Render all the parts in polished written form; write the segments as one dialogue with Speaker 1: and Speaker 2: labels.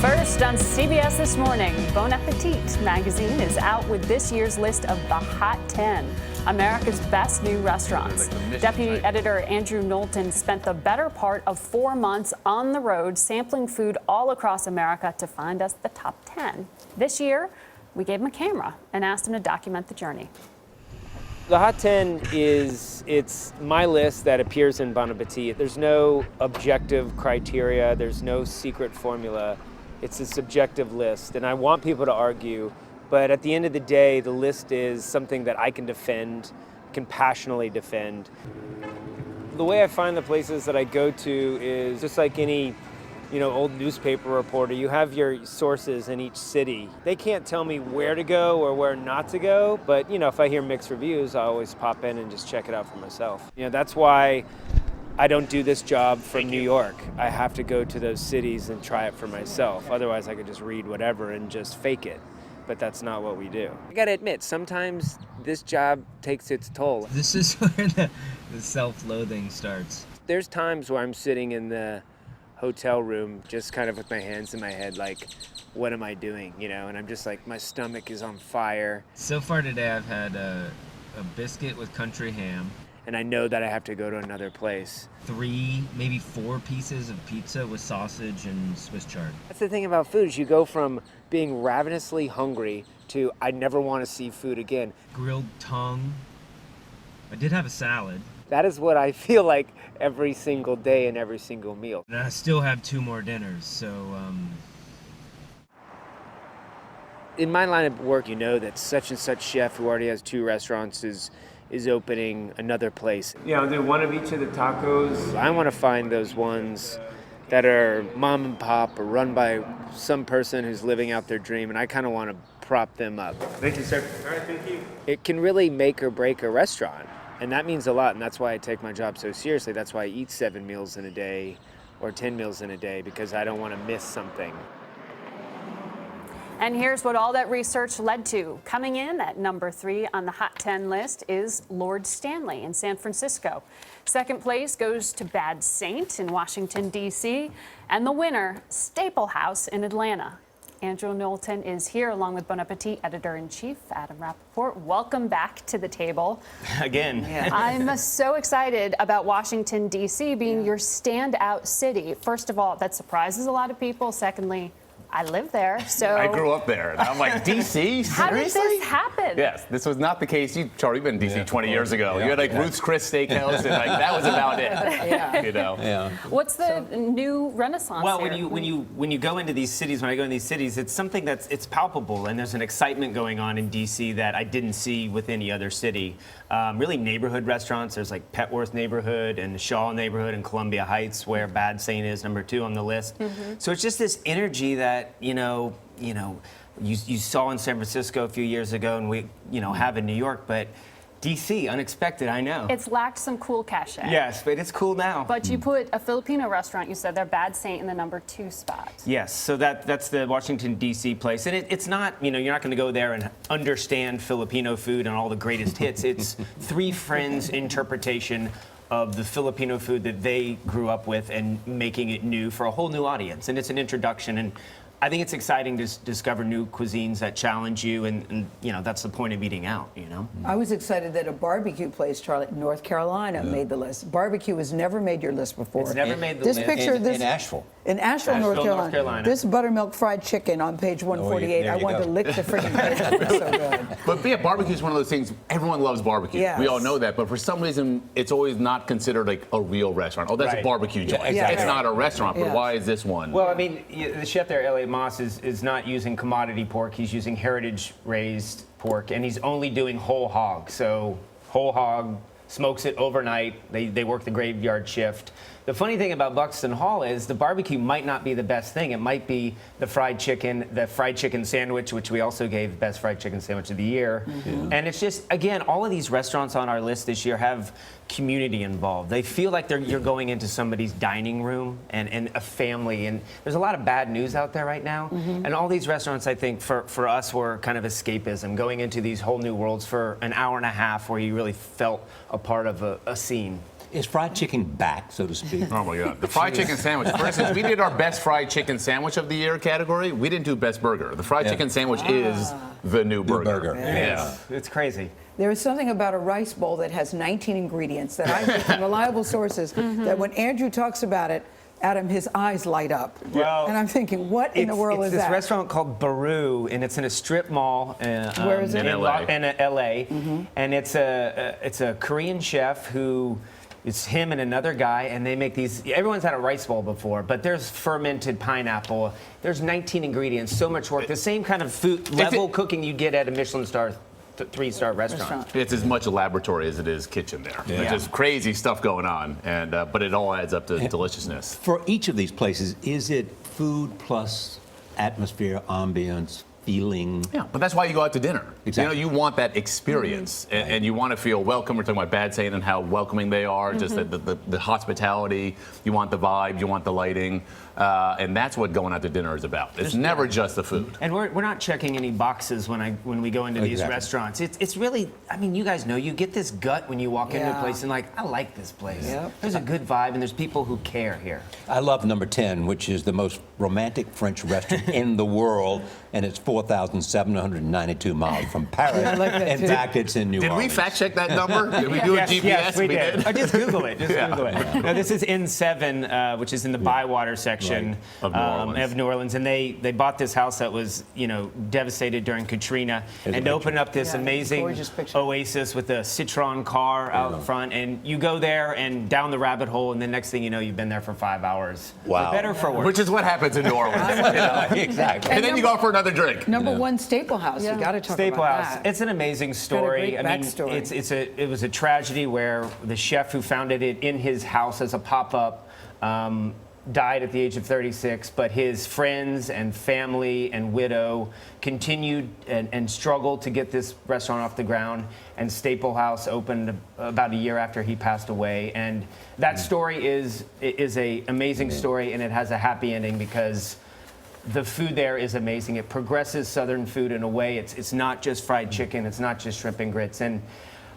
Speaker 1: First on CBS This Morning, Bon Appetit magazine is out with this year's list of the Hot 10, America's best new restaurants. Deputy editor Andrew Knowlton spent the better part of 4 months on the road sampling food all across America to find us the top 10. This year, we gave him a camera and asked him to document the journey.
Speaker 2: The Hot 10 it's my list that appears in Bon Appetit. There's no objective criteria, there's no secret formula. It's a subjective list, and I want people to argue, but at the end of the day, the list is something that I can defend, can passionately defend. The way I find the places that I go to is just like any, old newspaper reporter. You have your sources in each city. They can't tell me where to go or where not to go, but if I hear mixed reviews, I always pop in and just check it out for myself. That's why I don't do this job from New York. I have to go to those cities and try it for myself. Otherwise, I could just read whatever and just fake it. But that's not what we do. I gotta admit, sometimes this job takes its toll.
Speaker 3: This is where the self-loathing starts.
Speaker 2: There's times where I'm sitting in the hotel room just kind of with my hands in my head like, what am I doing? And I'm just like, my stomach is on fire.
Speaker 3: So far today, I've had a biscuit with country ham.
Speaker 2: And I know that I have to go to another place.
Speaker 3: 3, maybe 4 pieces of pizza with sausage and Swiss chard.
Speaker 2: That's the thing about food, is you go from being ravenously hungry to I never want to see food again.
Speaker 3: Grilled tongue. I did have a salad.
Speaker 2: That is what I feel like every single day and every single meal.
Speaker 3: And I still have 2 more dinners, so
Speaker 2: In my line of work, that such and such chef who already has 2 restaurants is opening another place. I'll do one of each of the tacos. I want to find those ones that are mom and pop or run by some person who's living out their dream, and I kind of want to prop them up. Thank you, sir. All right, thank you. It can really make or break a restaurant, and that means a lot, and that's why I take my job so seriously. That's why I eat 7 meals in a day or 10 meals in a day, because I don't want to miss something.
Speaker 1: And here's what all that research led to. Coming in at number 3 on the Hot 10 list is Lord Stanley in San Francisco. Second place goes to Bad Saint in Washington, D.C. And the winner, Staple House in Atlanta. Andrew Knowlton is here along with Bon Appetit editor-in-chief Adam Rapoport. Welcome back to the table.
Speaker 4: Again.
Speaker 1: Yeah. I'm so excited about Washington, D.C. being your standout city. First of all, that surprises a lot of people. Secondly, I live there, so...
Speaker 4: I grew up there, and I'm like, D.C.? Seriously?
Speaker 1: How did this happen?
Speaker 4: Yes, this was not the case. Charlie, you've been in D.C. 20 years ago. You had Ruth's Chris Steakhouse, and that was about it.
Speaker 1: Yeah. What's the new renaissance
Speaker 5: Well,
Speaker 1: here?
Speaker 5: when you go into these cities, when I go into these cities, it's something it's palpable, and there's an excitement going on in D.C. that I didn't see with any other city. Really neighborhood restaurants. There's like Petworth neighborhood and the Shaw neighborhood and Columbia Heights, where Bad Saint is number 2 on the list. Mm-hmm. So it's just this energy that you saw in San Francisco a few years ago, and we have in New York, but D.C. unexpected, I know.
Speaker 1: It's lacked some cool cachet.
Speaker 5: Yes, but it's cool now.
Speaker 1: But you put a Filipino restaurant, you said they're Bad Saint, in the number 2 spot.
Speaker 5: Yes, so that's the Washington, D.C. place. And it's not, you're not going to go there and understand Filipino food and all the greatest hits. It's 3 friends' interpretation of the Filipino food that they grew up with and making it new for a whole new audience. And it's an introduction. And I think it's exciting to discover new cuisines that challenge you, and that's the point of eating out,
Speaker 6: I was excited that a barbecue place, Charlie, North Carolina, made the list. Barbecue has never made your list before.
Speaker 5: It's never made the
Speaker 6: this
Speaker 5: list.
Speaker 6: Picture,
Speaker 7: in Asheville.
Speaker 6: In Asheville, North Carolina. This buttermilk fried chicken on page 148. I wanted to lick the freaking page. It was so good.
Speaker 4: But barbecue is one of those things, everyone loves barbecue.
Speaker 6: Yes.
Speaker 4: We all know that, but for some reason, it's always not considered like a real restaurant. Oh, that's a barbecue joint.
Speaker 7: Exactly.
Speaker 4: It's not a restaurant, but why is this one?
Speaker 5: Well, I mean, the chef there, Elliot Moss, is not using commodity pork. He's using heritage-raised pork, and he's only doing whole hog. So whole hog, smokes it overnight. They work the graveyard shift. The funny thing about Buxton Hall is the barbecue might not be the best thing. It might be the fried chicken sandwich, which we also gave best fried chicken sandwich of the year. Mm-hmm. And it's just, again, all of these restaurants on our list this year have community involved. They feel like you're going into somebody's dining room and a family. And there's a lot of bad news out there right now. Mm-hmm. And all these restaurants, I think, for us were kind of escapism, going into these whole new worlds for an hour and a half where you really felt a part of a scene.
Speaker 7: Is fried chicken back, so to speak?
Speaker 4: Oh my God. The fried chicken sandwich. For instance, we did our best fried chicken sandwich of the year category. We didn't do best burger. The fried chicken sandwich is the new burger.
Speaker 5: Yeah. It's crazy.
Speaker 6: There is something about a rice bowl that has 19 ingredients that I get from reliable sources that when Andrew talks about it, Adam, his eyes light up.
Speaker 5: Well,
Speaker 6: and I'm thinking, what in the world is that?
Speaker 5: It's this restaurant called Baru, and it's in a strip mall.
Speaker 6: Where is it?
Speaker 4: In LA.
Speaker 5: In LA. And it's a Korean chef who, it's him and another guy, and they make these. Everyone's had a rice bowl before, but there's fermented pineapple. There's 19 ingredients, so much work. The same kind of food level cooking you get at a Michelin star 3-star restaurant.
Speaker 4: It's as much a laboratory as it is kitchen there. There's just crazy stuff going on, and but it all adds up to deliciousness.
Speaker 7: For each of these places, is it food plus atmosphere, ambience, feeling?
Speaker 4: Yeah, but that's why you go out to dinner.
Speaker 7: Exactly.
Speaker 4: You want that experience, and you want to feel welcome. We're talking about Bad Saint and how welcoming they are, just the hospitality. You want the vibe, you want the lighting, and that's what going out to dinner is about. It's never just the food.
Speaker 5: And we're not checking any boxes when we go into these restaurants. It's really, I mean, you guys know, you get this gut when you walk into a place and like, I like this place. There's a good vibe, and there's people who care here.
Speaker 7: I love number 10, which is the most romantic French restaurant in the world, and it's 4,792 miles from Paris. In fact, it's in New Orleans.
Speaker 4: Did we fact check that number? Did we do a GPS?
Speaker 5: Yes, we did. Just Google it. Google it. Now, this is N7, which is in the Bywater section of New Orleans, and they bought this house that was devastated during Katrina, and opened up this amazing oasis with a Citroen car out front, and you go there and down the rabbit hole, and the next thing you know, you've been there for 5 hours.
Speaker 7: Wow.
Speaker 5: For better or for worse.
Speaker 4: Which is what happens in New Orleans.
Speaker 7: Exactly.
Speaker 4: And then you go for another drink.
Speaker 6: Number one, Staple House. You got to talk
Speaker 5: Staple
Speaker 6: about
Speaker 5: House.
Speaker 6: that.
Speaker 5: It's an amazing story.
Speaker 6: Got a great backstory.
Speaker 5: It was a tragedy where the chef who founded it in his house as a pop-up died at the age of 36, but his friends and family and widow continued and struggled to get this restaurant off the ground, and Staple House opened about a year after he passed away. And that story is a amazing story, and it has a happy ending because the food there is amazing. It progresses Southern food in a way. It's not just fried chicken. It's not just shrimp and grits. And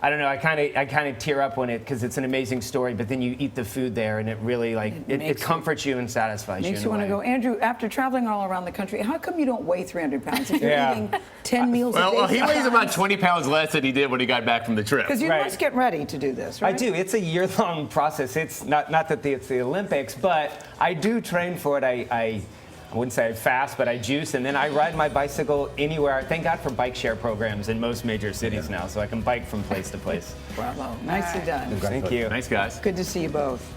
Speaker 5: I don't know. I kind of tear up when because it's an amazing story. But then you eat the food there, and it really it comforts you and satisfies you.
Speaker 6: Makes you want to go. Andrew, after traveling all around the country, how come you don't weigh 300 pounds if you're eating 10 meals a day?
Speaker 4: Well, he weighs about 20 pounds less than he did when he got back from the trip.
Speaker 6: Because you must get ready to do this, right?
Speaker 5: I do. It's a year-long process. It's not that it's the Olympics, but I do train for it. I wouldn't say I fast, but I juice, and then I ride my bicycle anywhere. Thank God for bike share programs in most major cities now, so I can bike from place to place.
Speaker 6: Bravo. Nicely done.
Speaker 5: Thank you.
Speaker 4: Nice guys.
Speaker 6: Good to see you both.